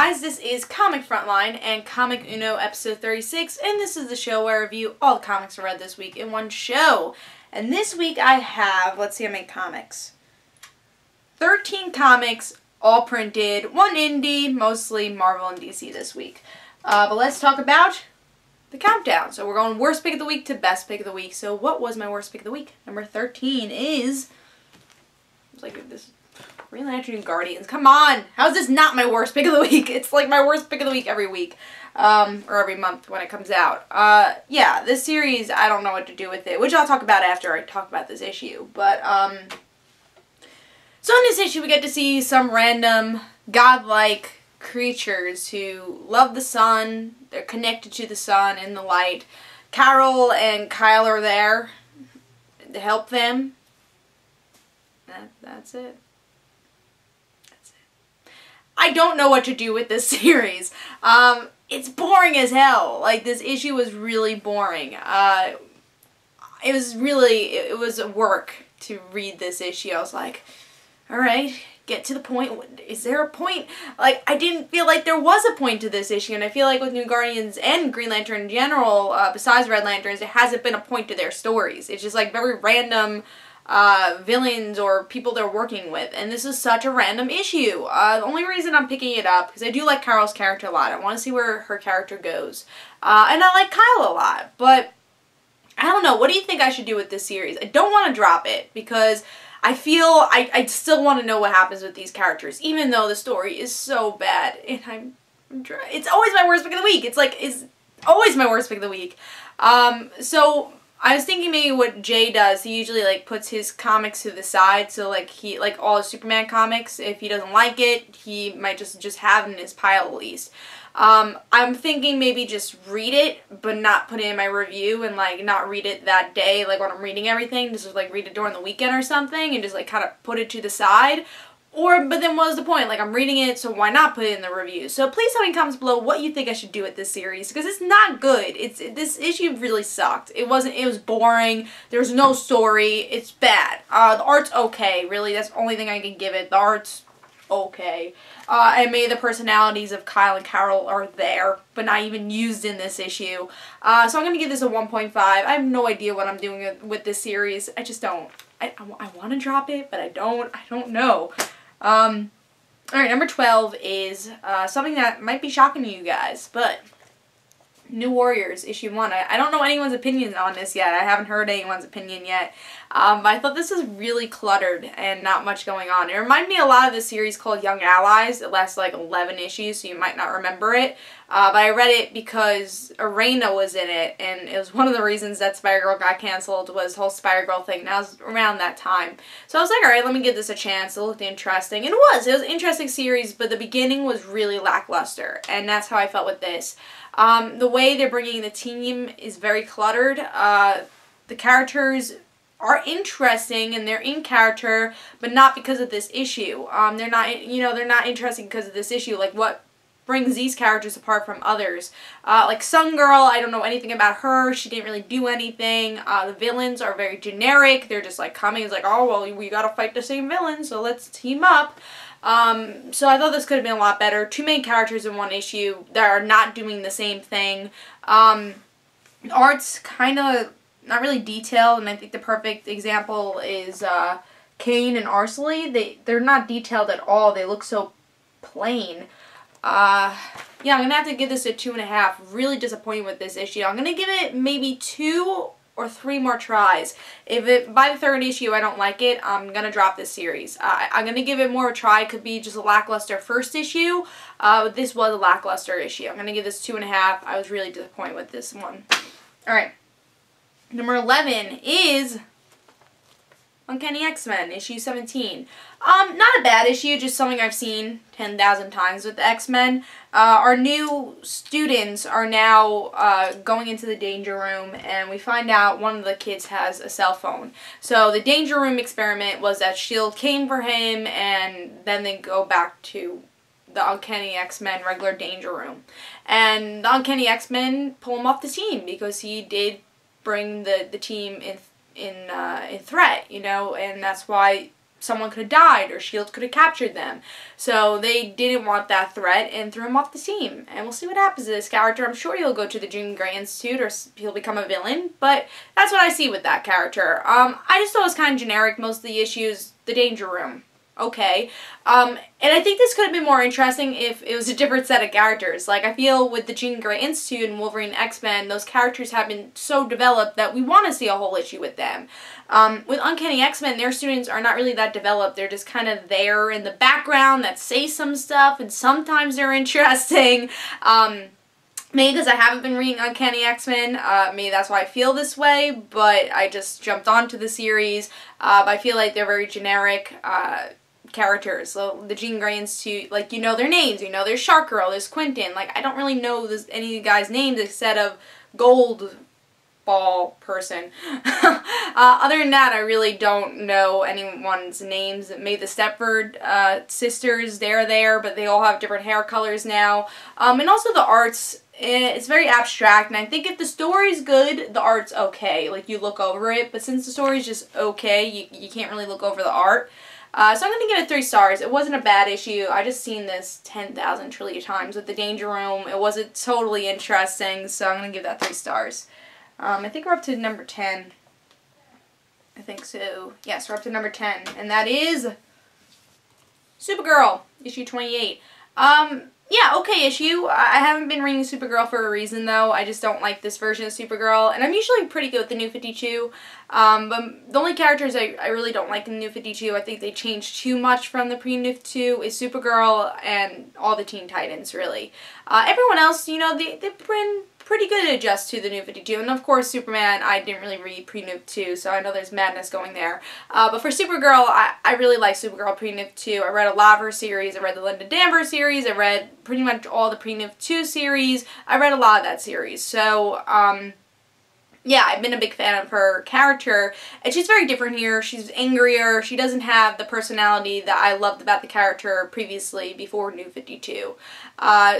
guys, this is Comic Frontline and Comic Uno episode 36, and this is the show where I review all the comics I read this week in one show. And this week I have, let's see how many comics. 13 comics, all printed, one indie, mostly Marvel and DC this week. But let's talk about the countdown. So we're going worst pick of the week to best pick of the week. So what was my worst pick of the week? Number 13 is, it's like this, Green Lantern and Guardians. Come on! How is this not my worst pick of the week? It's like my worst pick of the week every week. Or every month when it comes out. Yeah, this series, I don't know what to do with it, which I'll talk about after I talk about this issue. But, so in this issue we get to see some random godlike creatures who love the sun. They're connected to the sun and the light. Carol and Kyle are there to help them. That's it. I don't know what to do with this series. It's boring as hell. Like, this issue was really boring. It was work to read this issue. I was like, alright, get to the point. Is there a point? Like, I didn't feel like there was a point to this issue, and I feel like with New Guardians and Green Lantern in general, besides Red Lanterns, there hasn't been a point to their stories. It's just like very random villains or people they're working with, and this is such a random issue. The only reason I'm picking it up, because I do like Carol's character a lot. I want to see where her character goes. And I like Kyle a lot, but I don't know. What do you think I should do with this series? I don't want to drop it, because I feel I still want to know what happens with these characters, even though the story is so bad, and it's always my worst pick of the week. It's always my worst pick of the week. So I was thinking maybe what Jay does, he usually like puts his comics to the side, so like all his Superman comics, if he doesn't like it, he might just have it in his pile at least. I'm thinking maybe just read it, but not put it in my review, and like not read it that day, like when I'm reading everything, just like read it during the weekend or something, and just like kind of put it to the side. But then what was the point? Like, I'm reading it, so why not put it in the review? So please tell me in the comments below what you think I should do with this series, because it's not good. This issue really sucked. It was boring. There was no story. It's bad. The art's okay, really. That's the only thing I can give it. The art's okay. And maybe the personalities of Kyle and Carol are there, but not even used in this issue. So I'm going to give this a 1.5. I have no idea what I'm doing with this series. I just don't. I want to drop it, but I don't know. Alright, number 12 is something that might be shocking to you guys, but New Warriors, issue 1. I don't know anyone's opinion on this yet. I haven't heard anyone's opinion yet. But I thought this was really cluttered and not much going on. It reminded me a lot of this series called Young Allies. It lasts like 11 issues, so you might not remember it. But I read it because Arena was in it, and it was one of the reasons that Spider-Girl got canceled, was the whole Spider-Girl thing. And that was around that time. So I was like, alright, let me give this a chance. It looked interesting. And it was an interesting series, but the beginning was really lackluster. And that's how I felt with this. The way they're bringing the team is very cluttered. The characters are interesting and they're in character, but not because of this issue. They're not interesting because of this issue. Like, what brings these characters apart from others? Like Sun Girl, I don't know anything about her. She didn't really do anything. The villains are very generic. They're just like coming. It's like, oh, well, we gotta fight the same villain, so let's team up. So I thought this could have been a lot better. Two main characters in one issue that are not doing the same thing. Art's kind of not really detailed, and I think the perfect example is Kane and Arsley. They're not detailed at all. They look so plain. Yeah, I'm going to have to give this a 2.5. Really disappointed with this issue. I'm going to give it maybe 2 or 3 more tries. If by the 3rd issue I don't like it, I'm going to drop this series. I'm going to give it more of a try. It could be just a lackluster first issue. But this was a lackluster issue. I'm going to give this 2.5. I was really disappointed with this one. Alright. Number 11 is Uncanny X-Men, issue 17. Not a bad issue, just something I've seen 10,000 times with the X-Men. Our new students are now going into the Danger Room, and we find out one of the kids has a cell phone. So the Danger Room experiment was that S.H.I.E.L.D. came for him, and then they go back to the Uncanny X-Men regular Danger Room. And the Uncanny X-Men pull him off the team because he did bring the team in threat, you know, and that's why someone could have died or S.H.I.E.L.D. could have captured them. So they didn't want that threat and threw him off the team. And we'll see what happens to this character. I'm sure he'll go to the Jean Grey Institute or he'll become a villain, but that's what I see with that character. I just thought it was kind of generic, most of the issues. The Danger Room. Okay. And I think this could have been more interesting if it was a different set of characters. Like, I feel with the Jean Grey Institute and Wolverine X-Men, those characters have been so developed that we want to see a whole issue with them. With Uncanny X-Men, their students are not really that developed. They're just kind of there in the background that say some stuff, and sometimes they're interesting. Maybe because I haven't been reading Uncanny X-Men, maybe that's why I feel this way, but I just jumped onto the series. I feel like they're very generic characters. So the Jean Grey Institute, like, you know their names. You know there's Shark Girl, there's Quentin. Like, I don't really know any of the guys' names except of Gold Ball person. Other than that, I really don't know anyone's names. Maybe the Stepford sisters, they're there, but they all have different hair colors now. And also the arts, it's very abstract, and I think if the story's good, the art's okay. Like, you look over it, but since the story's just okay, you can't really look over the art. So I'm going to give it 3 stars. It wasn't a bad issue. I just seen this 10,000 trillion times with the Danger Room. It wasn't totally interesting, so I'm going to give that 3 stars. I think we're up to number 10. I think so. Yes, we're up to number 10. And that is Supergirl, issue 28. Yeah, okay issue. I haven't been reading Supergirl for a reason, though. I just don't like this version of Supergirl. And I'm usually pretty good with the New 52. But the only characters I really don't like in the New 52, I think they changed too much from the pre-New 52, is Supergirl and all the Teen Titans, really. Everyone else, you know, they've been pretty good at adjust to the New 52. And of course, Superman, I didn't really read pre-New 52, so I know there's madness going there. But for Supergirl, I really like Supergirl pre-New 52. I read a lot of her series. I read the Linda Danvers series. I read pretty much all the pre-New 52 series. I read a lot of that series. So, yeah, I've been a big fan of her character, and she's very different here. She's angrier. She doesn't have the personality that I loved about the character previously before New 52.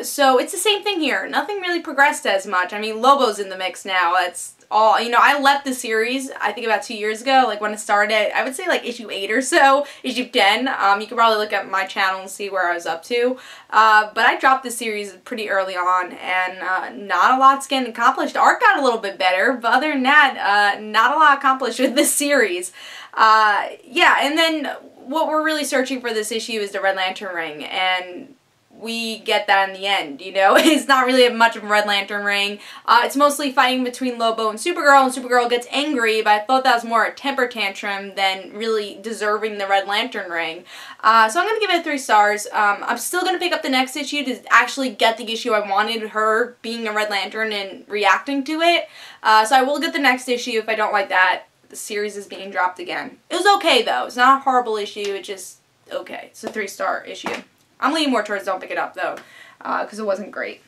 So it's the same thing here. Nothing really progressed as much. I mean, Lobo's in the mix now. That's all. You know, I left the series, I think about 2 years ago, like when it started. I would say like issue 8 or so, issue 10. You can probably look at my channel and see where I was up to. But I dropped the series pretty early on, and not a lot's getting accomplished. The art got a little bit better, but other than that, not a lot accomplished with this series. Yeah, and then what we're really searching for this issue is the Red Lantern ring, and we get that in the end, you know. It's not really much of a Red Lantern ring. It's mostly fighting between Lobo and Supergirl gets angry, but I thought that was more a temper tantrum than really deserving the Red Lantern ring. So I'm going to give it 3 stars. I'm still going to pick up the next issue to actually get the issue I wanted, her being a Red Lantern and reacting to it. So I will get the next issue if I don't like that. The series is being dropped again. It was okay, though. It's not a horrible issue. It's just okay. It's a 3-star issue. I'm leaning more towards don't pick it up, though, because it wasn't great.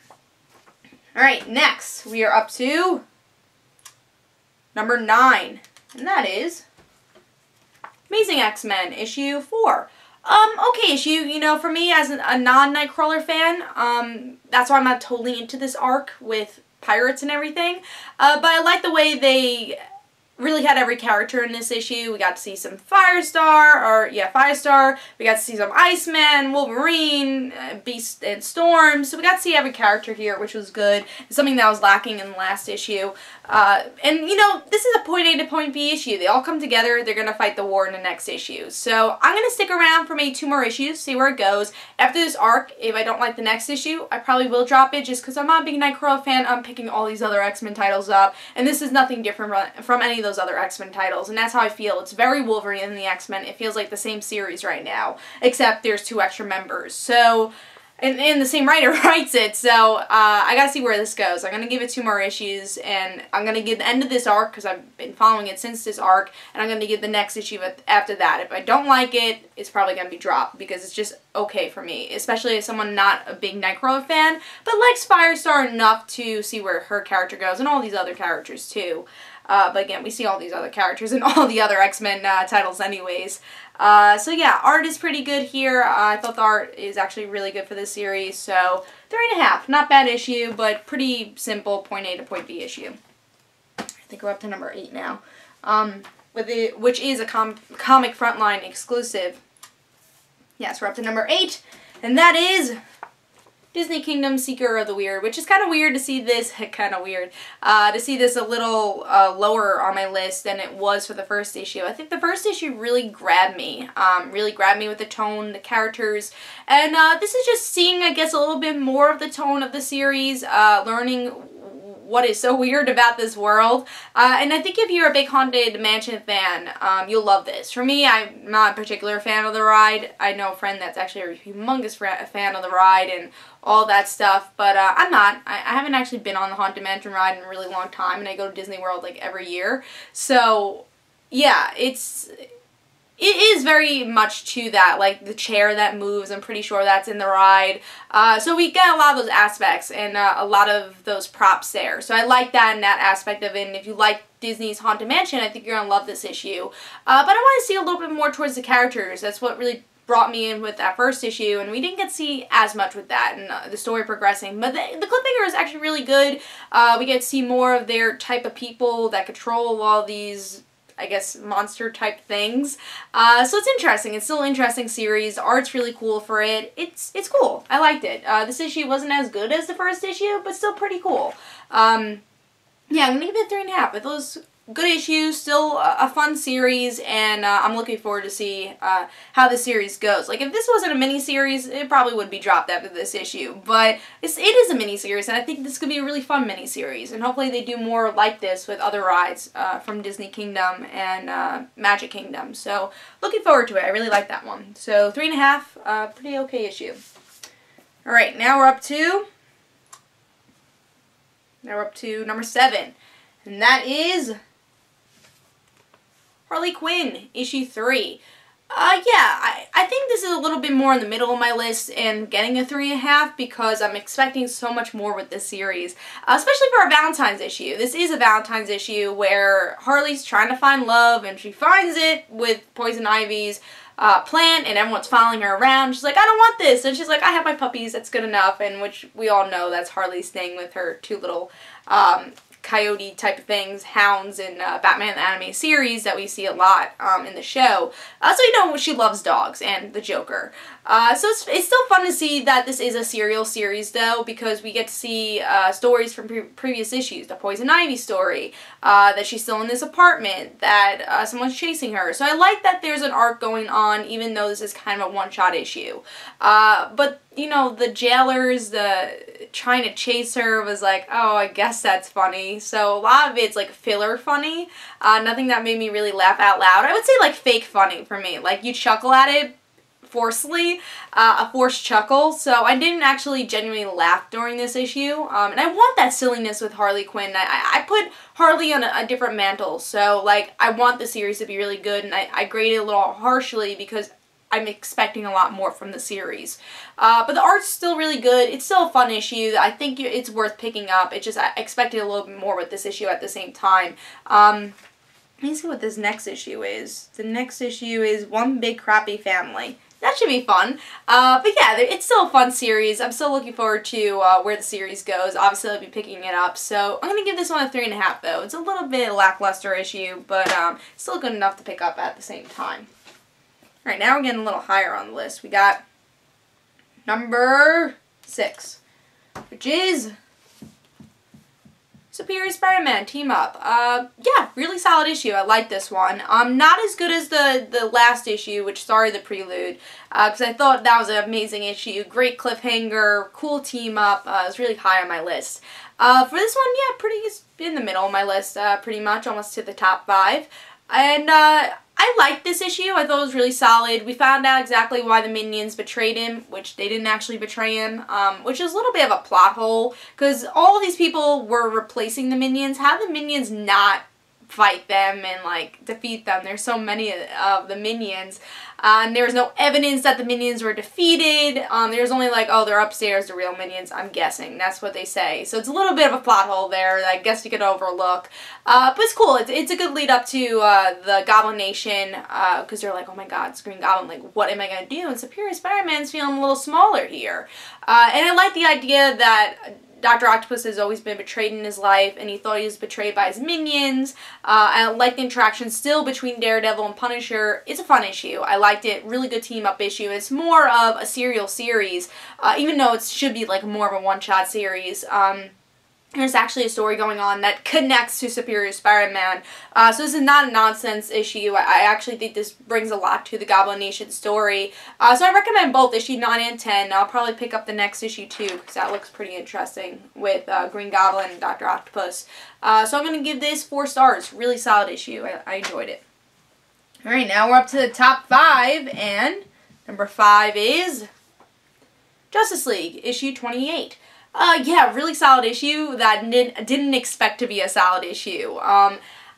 Alright, next, we are up to number 9, and that is Amazing X-Men, issue 4. Okay issue, you know, for me as a non-Nightcrawler fan, that's why I'm not totally into this arc with pirates and everything, but I like the way they really had every character in this issue. We got to see some Firestar. We got to see some Iceman, Wolverine, Beast, and Storm. So we got to see every character here, which was good. It's something that was lacking in the last issue. And, you know, this is a point A to point B issue. They all come together. They're going to fight the war in the next issue. So I'm going to stick around for maybe 2 more issues, see where it goes. After this arc, if I don't like the next issue, I probably will drop it just because I'm not a big Nightcrawler fan. I'm picking all these other X-Men titles up, and this is nothing different from any of those other X-Men titles, and that's how I feel. It's very Wolverine and the X-Men. It feels like the same series right now, except there's 2 extra members. So, and the same writer writes it, so I gotta see where this goes. I'm gonna give it 2 more issues, and I'm gonna give the end of this arc, because I've been following it since this arc, and I'm gonna give the next issue after that. If I don't like it, it's probably gonna be dropped, because it's just okay for me, especially as someone not a big Nightcrawler fan, but likes Firestar enough to see where her character goes, and all these other characters too. But again, we see all these other characters in all the other X-Men titles anyways. So yeah, art is pretty good here. I thought the art is actually really good for this series. So 3.5, not bad issue, but pretty simple point A to point B issue. I think we're up to number 8 now. which is a Comic Frontline exclusive. Yes, we're up to number 8, and that is Disney Kingdom Seeker of the Weird, which is kind of weird to see this, to see this a little lower on my list than it was for the first issue. I think the first issue really grabbed me with the tone, the characters, and this is just seeing, I guess, a little bit more of the tone of the series, learning what is so weird about this world. And I think if you're a big Haunted Mansion fan, you'll love this. For me, I'm not a particular fan of the ride. I know a friend that's actually a humongous fan of the ride and all that stuff, but I'm not. I haven't actually been on the Haunted Mansion ride in a really long time, and I go to Disney World like every year. So yeah, it is very much to that, like the chair that moves, I'm pretty sure that's in the ride. So we get a lot of those aspects and a lot of those props there. So I like that and that aspect of it, and if you like Disney's Haunted Mansion, I think you're going to love this issue. But I want to see a little bit more towards the characters. That's what really brought me in with that first issue, and we didn't get to see as much with that and the story progressing. But the cliffhanger is actually really good. We get to see more of their type of people that control all these, I guess, monster type things. So it's interesting. It's still an interesting series. The art's really cool for it. It's cool. I liked it. This issue wasn't as good as the first issue, but still pretty cool. Yeah, I'm gonna give it 3.5. It was good issues, still a fun series, and I'm looking forward to see how the series goes. Like, if this wasn't a mini-series, it probably would be dropped after this issue, but it is a mini-series, and I think this could be a really fun mini-series, and hopefully they do more like this with other rides from Disney Kingdom and Magic Kingdom. So, looking forward to it. I really like that one. So, 3.5, pretty okay issue. Alright, now we're up to number 7, and that is Harley Quinn, issue 3. Yeah, I think this is a little bit more in the middle of my list and getting a 3.5 because I'm expecting so much more with this series, especially for a Valentine's issue. This is a Valentine's issue where Harley's trying to find love, and she finds it with Poison Ivy's plant, and everyone's following her around. She's like, I don't want this, and she's like, I have my puppies, that's good enough, and which we all know that's Harley's thing with her 2 little coyote type of things, hounds in Batman the Animated Series that we see a lot in the show. So you know she loves dogs and the Joker. So it's still fun to see that this is a serial series though, because we get to see stories from previous issues. The Poison Ivy story, that she's still in this apartment, that someone's chasing her. So I like that there's an arc going on even though this is kind of a one-shot issue. But you know, the jailers, trying to chase her was like, oh, I guess that's funny. So a lot of it's like filler funny. Nothing that made me really laugh out loud. I would say like fake funny for me. Like you chuckle at it forcefully, a forced chuckle. So I didn't actually genuinely laugh during this issue. And I want that silliness with Harley Quinn. I put Harley on a different mantle. So like I want the series to be really good, and I grade it a little harshly because I'm expecting a lot more from the series. But the art's still really good. It's still a fun issue. I think it's worth picking up. It's just I expected a little bit more with this issue at the same time. Let me see what this next issue is. The next issue is One Big Crappy Family. That should be fun. But yeah, it's still a fun series. I'm still looking forward to where the series goes. Obviously, I'll be picking it up. So I'm going to give this one a 3.5 though. It's a little bit lackluster issue, but still good enough to pick up at the same time. Alright, now we're getting a little higher on the list. We got number 6, which is Superior Spider-Man Team Up. Yeah, really solid issue. I like this one. Not as good as the last issue, which started the prelude, because I thought that was an amazing issue. Great cliffhanger, cool team up. It was really high on my list. For this one, yeah, pretty in the middle of my list, pretty much, almost to the top 5. And I liked this issue. I thought it was really solid. We found out exactly why the minions betrayed him, which they didn't actually betray him, which is a little bit of a plot hole, because all these people were replacing the minions. How did the minions not fight them and like defeat them? There's so many of the minions, and there was no evidence that the minions were defeated. There's only like, oh, they're upstairs, the real minions, I'm guessing. That's what they say. So it's a little bit of a plot hole there that I guess you could overlook. But it's cool. It's a good lead up to the Goblin Nation, because they're like, oh my god, it's Green Goblin, like what am I going to do? And Superior Spider-Man's feeling a little smaller here. And I like the idea that Dr. Octopus has always been betrayed in his life, and he thought he was betrayed by his minions. I like the interaction still between Daredevil and Punisher. It's a fun issue. I liked it. Really good team-up issue. It's more of a serial series, even though it should be like more of a one-shot series. There's actually a story going on that connects to Superior Spider-Man. So this is not a nonsense issue. I actually think this brings a lot to the Goblin Nation story. So I recommend both issue 9 and 10. I'll probably pick up the next issue too, because that looks pretty interesting with Green Goblin and Dr. Octopus. So I'm going to give this 4 stars. Really solid issue. I enjoyed it. Alright, now we're up to the top 5, and number 5 is Justice League, issue 28. Yeah, really solid issue that I didn't expect to be a solid issue.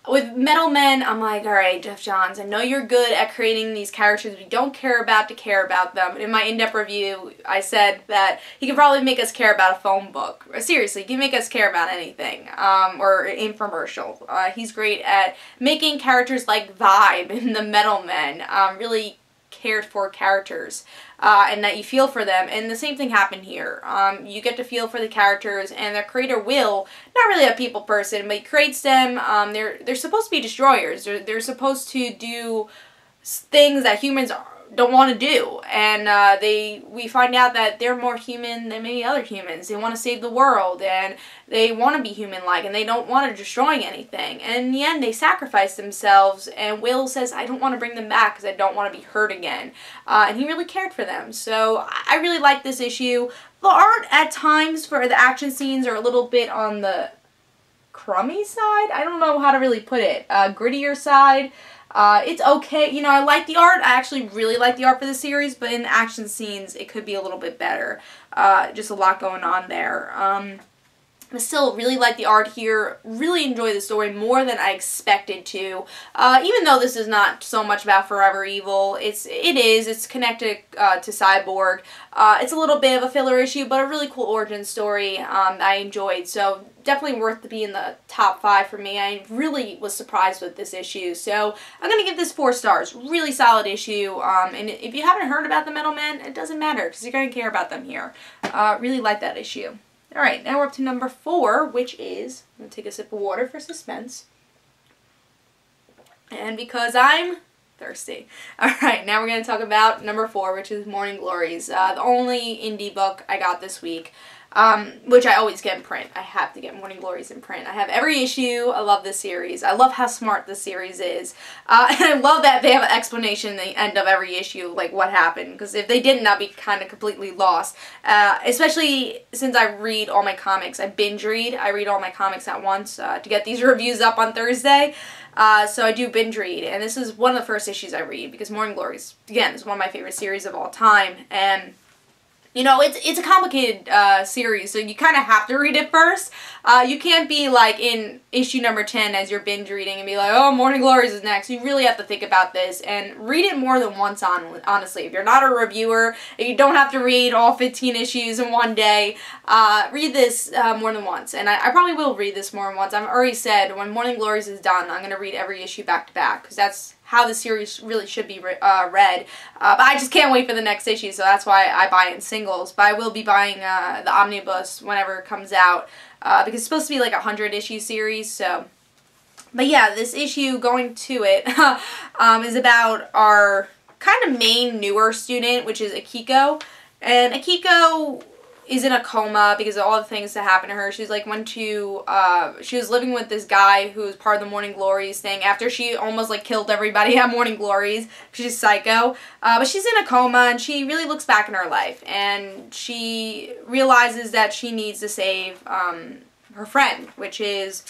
With Metal Men, I'm like, alright, Jeff Johns, I know you're good at creating these characters we don't care about to care about them. In my in-depth review, I said that he can probably make us care about a phone book. Seriously, he can make us care about anything, or an infomercial. He's great at making characters like Vibe and the Metal Men, really cared for characters, and that you feel for them, and the same thing happened here. You get to feel for the characters, and their creator Will, not really a people person, but he creates them. They're supposed to be destroyers. They're supposed to do things that humans don't want to do, and we find out that they're more human than maybe other humans. They want to save the world, and they want to be human-like, and they don't want to destroy anything. And in the end, they sacrifice themselves, and Will says, I don't want to bring them back because I don't want to be hurt again. And he really cared for them. So I really like this issue. The art at times for the action scenes are a little bit on the crummy side. I don't know how to really put it. Grittier side. It's okay. You know, I like the art. I actually really like the art for the series, but in the action scenes, it could be a little bit better. Just a lot going on there. I still really like the art here. Really enjoy the story more than I expected to. Even though this is not so much about Forever Evil, it is. It's connected to Cyborg. It's a little bit of a filler issue, but a really cool origin story I enjoyed. So definitely worth to be in the top 5 for me. I really was surprised with this issue. So I'm going to give this 4 stars. Really solid issue. And if you haven't heard about the Metal Men, it doesn't matter because you're going to care about them here. Really like that issue. Alright, now we're up to number 4, which is, I'm going to take a sip of water for suspense. And because I'm thirsty. Alright, now we're going to talk about number 4, which is Morning Glories. The only indie book I got this week. Which I always get in print. I have to get Morning Glories in print. I have every issue. I love this series. I love how smart this series is. And I love that they have an explanation at the end of every issue, like what happened. Because if they didn't, I'd be kind of completely lost. Especially since I read all my comics. I binge read. I read all my comics at once to get these reviews up on Thursday. So I do binge read. And this is one of the first issues I read. Because Morning Glories, again, is one of my favorite series of all time. And you know, it's a complicated series, so you kind of have to read it first. You can't be like in issue number 10 as you're binge reading and be like, oh, Morning Glories is next. You really have to think about this and read it more than once, honestly. If you're not a reviewer, if you don't have to read all 15 issues in one day, read this more than once. And I probably will read this more than once. I've already said when Morning Glories is done, I'm going to read every issue back to back because that's how the series really should be read. But I just can't wait for the next issue, so that's why I buy it in singles. But I will be buying the omnibus whenever it comes out, because it's supposed to be like a 100-issue series, so. But yeah, this issue, going to it, is about our kind of main newer student, which is Akiko. And Akiko is in a coma because of all the things that happened to her. She's like she was living with this guy who was part of the Morning Glories thing after she almost like killed everybody at Morning Glories. She's psycho. But she's in a coma and she really looks back in her life and she realizes that she needs to save her friend, which is,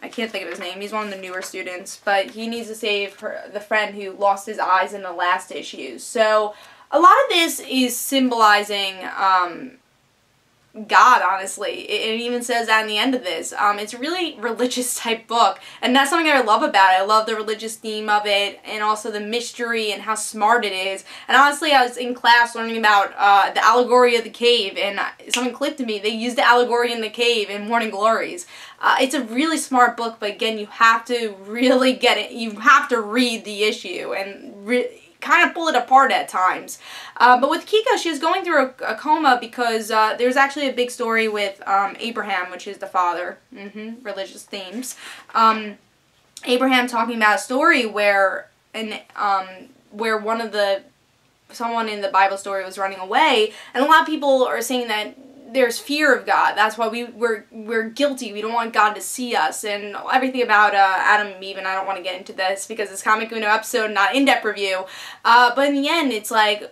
I can't think of his name. He's one of the newer students, but he needs to save the friend who lost his eyes in the last issue. So a lot of this is symbolizing God, honestly. It even says that in the end of this. It's a really religious type book, and that's something I love about it. I love the religious theme of it, and also the mystery and how smart it is. And honestly, I was in class learning about the allegory of the cave, and something clicked to me. They used the allegory in the cave in Morning Glories. It's a really smart book, but again, you have to really get it. You have to read the issue, and kind of pull it apart at times. But with Kiko, she was going through a coma because there's actually a big story with Abraham, which is the father. Religious themes. Abraham talking about a story where someone in the Bible story was running away, and a lot of people are saying that there's fear of God. That's why we're guilty. We don't want God to see us, and everything about Adam and Eve. And I don't want to get into this because it's Comic Uno episode, not in-depth review. But in the end, it's like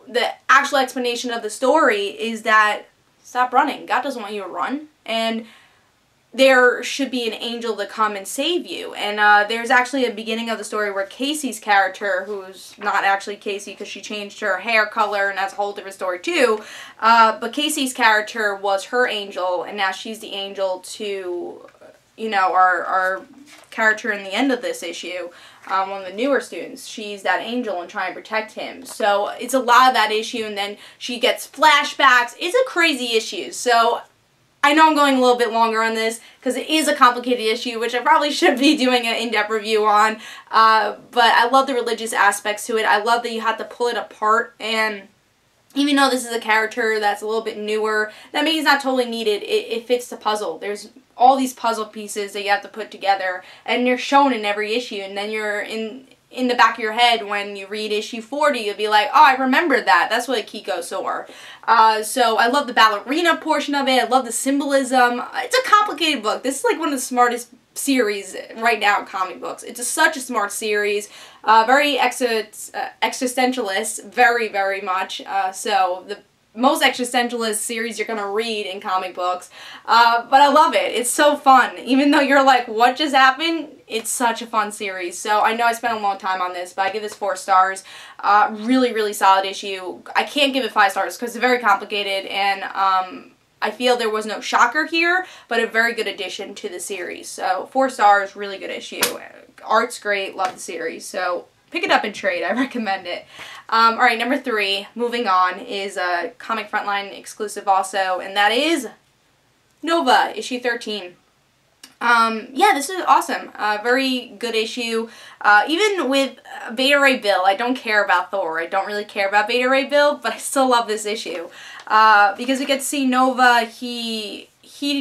the actual explanation of the story is that stop running. God doesn't want you to run, and there should be an angel to come and save you. And there's actually a beginning of the story where Casey's character, who's not actually Casey because she changed her hair color and that's a whole different story too, but Casey's character was her angel, and now she's the angel to, you know, our character in the end of this issue, one of the newer students. She's that angel and trying to protect him. So it's a lot of that issue, and then she gets flashbacks. It's a crazy issue. So I know I'm going a little bit longer on this because it is a complicated issue, which I probably should be doing an in-depth review on. But I love the religious aspects to it. I love that you have to pull it apart, and even though this is a character that's a little bit newer, that means it's not totally needed. It fits the puzzle. There's all these puzzle pieces that you have to put together, and they're shown in every issue, and then you're in the back of your head when you read issue 40, you'll be like, oh, I remember that. That's what Kiko saw. So I love the ballerina portion of it. I love the symbolism. It's a complicated book. This is like one of the smartest series right now in comic books. It's such a smart series. Very existentialist. Very, very much. So the most existentialist series you're gonna read in comic books, but I love it. It's so fun. Even though you're like, what just happened? It's such a fun series. So I know I spent a long time on this, but I give this 4 stars. Really, really solid issue. I can't give it 5 stars because it's very complicated, and I feel there was no shocker here, but a very good addition to the series. So 4 stars, really good issue. Art's great, love the series. So pick it up and trade. I recommend it. Alright, number 3, moving on, is a Comic Frontline exclusive also, and that is Nova, issue 13. Yeah, this is awesome. Very good issue. Even with Beta Ray Bill, I don't care about Thor. I don't really care about Beta Ray Bill, but I still love this issue. Because we get to see Nova, he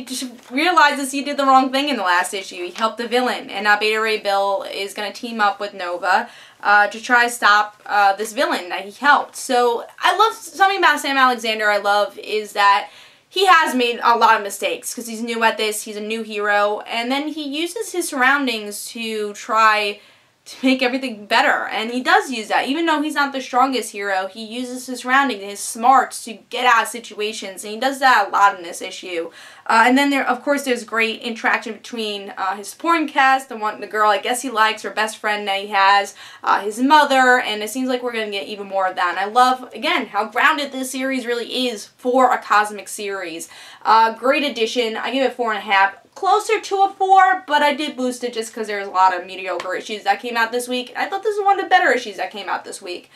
just realizes he did the wrong thing in the last issue. He helped the villain, and now Beta Ray Bill is going to team up with Nova to try to stop this villain that he helped. So I love something about Sam Alexander I love is that he has made a lot of mistakes because he's new at this, he's a new hero, and then he uses his surroundings to try to make everything better, and he does use that. Even though he's not the strongest hero, he uses his surroundings and his smarts to get out of situations, and he does that a lot in this issue. And then of course there's great interaction between his supporting cast, the girl I guess he likes, her best friend that he has, his mother, and it seems like we're going to get even more of that. And I love, again, how grounded this series really is for a cosmic series. Great addition. I give it 4.5. Closer to a 4, but I did boost it just because there's a lot of mediocre issues that came out this week. I thought this was one of the better issues that came out this week.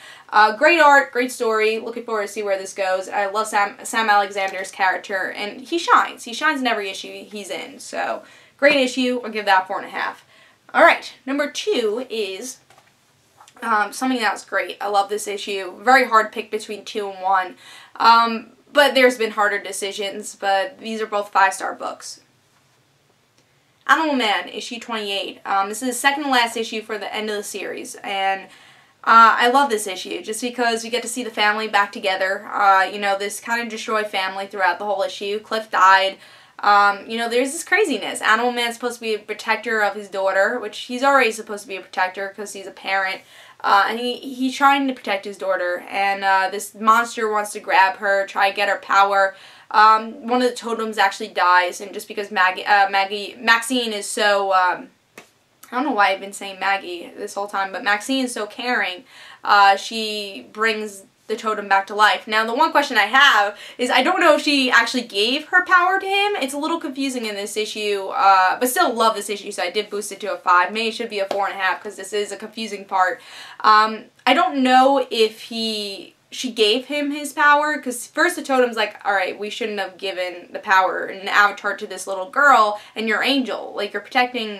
Great art, great story. Looking forward to see where this goes. I love Sam Alexander's character, and he shines. He shines in every issue he's in. So, great issue. I'll give that 4.5. Alright, number 2 is something that's great. I love this issue. Very hard pick between 2 and 1. But there's been harder decisions, but these are both 5-star books. Animal Man, issue 28. This is the second to last issue for the end of the series, and I love this issue just because we get to see the family back together. You know, this kind of destroyed family throughout the whole issue. Cliff died. You know, there's this craziness. Animal Man's supposed to be a protector of his daughter, which he's already supposed to be a protector because he's a parent. And he's trying to protect his daughter, and this monster wants to grab her, try to get her power. One of the totems actually dies, and just because Maxine is so, I don't know why I've been saying Maggie this whole time, but Maxine is so caring, she brings the totem back to life. Now, the one question I have is I don't know if she actually gave her power to him. It's a little confusing in this issue, but still love this issue, so I did boost it to a 5. Maybe it should be a 4.5 because this is a confusing part. I don't know if she gave him his power, because first the totem's like, alright, we shouldn't have given the power and avatar to this little girl, and you're Angel. Like, you're protecting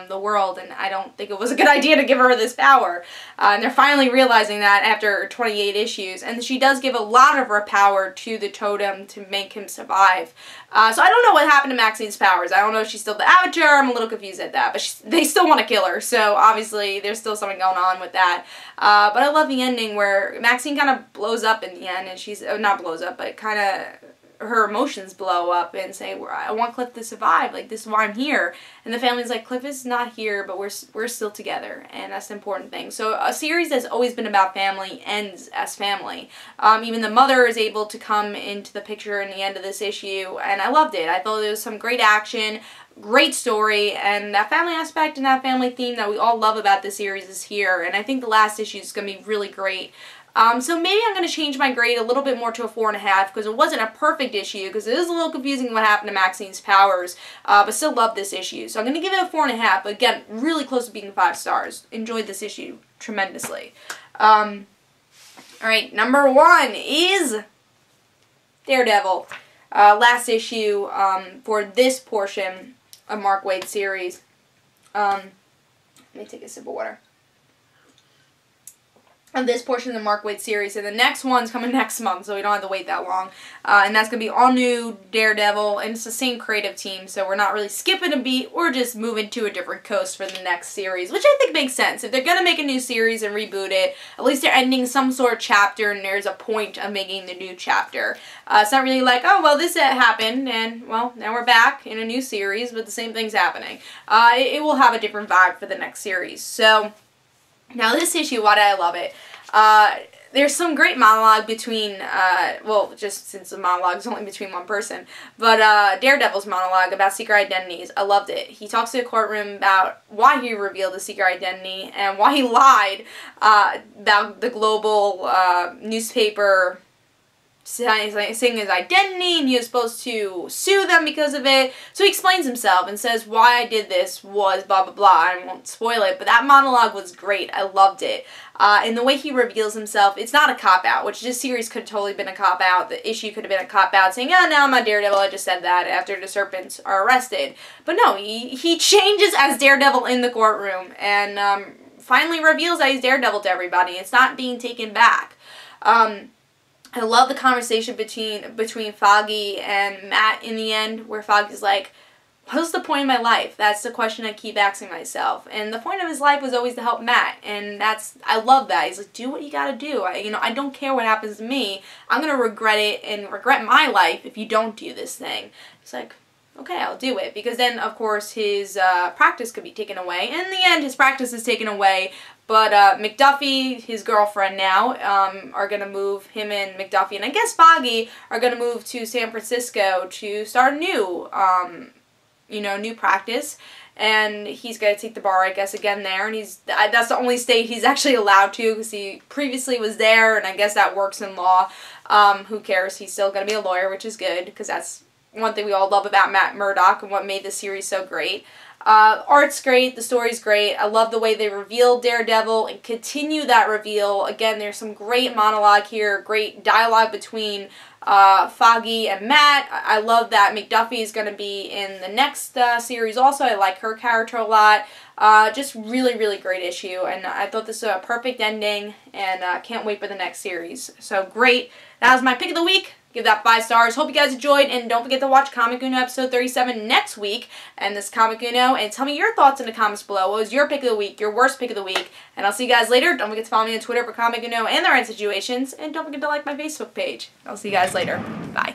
the world, and I don't think it was a good idea to give her this power. And they're finally realizing that after 28 issues. And she does give a lot of her power to the totem to make him survive. So I don't know what happened to Maxine's powers. I don't know if she's still the avatar. I'm a little confused at that. But they still want to kill her. So obviously there's still something going on with that. But I love the ending where Maxine kind of blows up in the end. And she's, not blows up, but kind of, her emotions blow up and say, I want Cliff to survive. Like, this is why I'm here. And the family's like, Cliff is not here, but we're still together. And that's the important thing. So a series that's always been about family ends as family. Even the mother is able to come into the picture in the end of this issue. And I loved it. I thought there was some great action, great story, and that family aspect and that family theme that we all love about this series is here. And I think the last issue is going to be really great. So maybe I'm going to change my grade a little bit more to a 4.5, because it wasn't a perfect issue, because it is a little confusing what happened to Maxine's powers, but still love this issue. So I'm going to give it a 4.5, but again, really close to being 5 stars. Enjoyed this issue tremendously. Alright, number 1 is Daredevil. Last issue for this portion of Mark Waid's series. Let me take a sip of water. Of this portion of the Mark Waid series, and the next one's coming next month, so we don't have to wait that long. And that's going to be all new Daredevil, and it's the same creative team, so we're not really skipping a beat, we're just moving to a different coast for the next series, which I think makes sense. If they're going to make a new series and reboot it, at least they're ending some sort of chapter, and there's a point of making the new chapter. It's not really like, oh, well, this happened, and, well, now we're back in a new series, but the same thing's happening. It will have a different vibe for the next series. So, now this issue, why did I love it? There's some great monologue between, well, just since the monologue is only between one person, but Daredevil's monologue about secret identities. I loved it. He talks to the courtroom about why he revealed the secret identity and why he lied about the global newspaper saying his identity, and he was supposed to sue them because of it. So he explains himself and says why I did this was blah blah blah. I won't spoil it, but that monologue was great. I loved it. And the way he reveals himself, it's not a cop-out, which this series could have totally been a cop-out. The issue could have been a cop-out saying, oh, now I'm not Daredevil, I just said that after the Serpents are arrested. But no, he changes as Daredevil in the courtroom and finally reveals that he's Daredevil to everybody. It's not being taken back. I love the conversation between Foggy and Matt in the end, where Foggy's like, what's the point of my life? That's the question I keep asking myself. And the point of his life was always to help Matt, and I love that. He's like, do what you gotta do. I don't care what happens to me. I'm gonna regret it and regret my life if you don't do this thing. It's like, okay, I'll do it. Because then, of course, his practice could be taken away. And in the end, his practice is taken away. But McDuffie, his girlfriend now, are going to move, him and McDuffie, and I guess Foggy, are going to move to San Francisco to start a new, new practice. And he's going to take the bar, I guess, again there. And that's the only state he's actually allowed to, because he previously was there, and I guess that works in law. Who cares? He's still going to be a lawyer, which is good, because that's one thing we all love about Matt Murdock and what made this series so great. Art's great, the story's great. I love the way they revealed Daredevil and continue that reveal. Again, there's some great monologue here, great dialogue between Foggy and Matt. I love that McDuffie is going to be in the next series also. I like her character a lot. Just really, really great issue, and I thought this was a perfect ending, and can't wait for the next series. So great. That was my pick of the week. Give that 5 stars. Hope you guys enjoyed, and don't forget to watch Comic Uno episode 37 next week, and this Comic Uno, and tell me your thoughts in the comments below. What was your pick of the week, your worst pick of the week, and I'll see you guys later. Don't forget to follow me on Twitter for Comic Uno and their end situations, and don't forget to like my Facebook page. I'll see you guys later. Bye.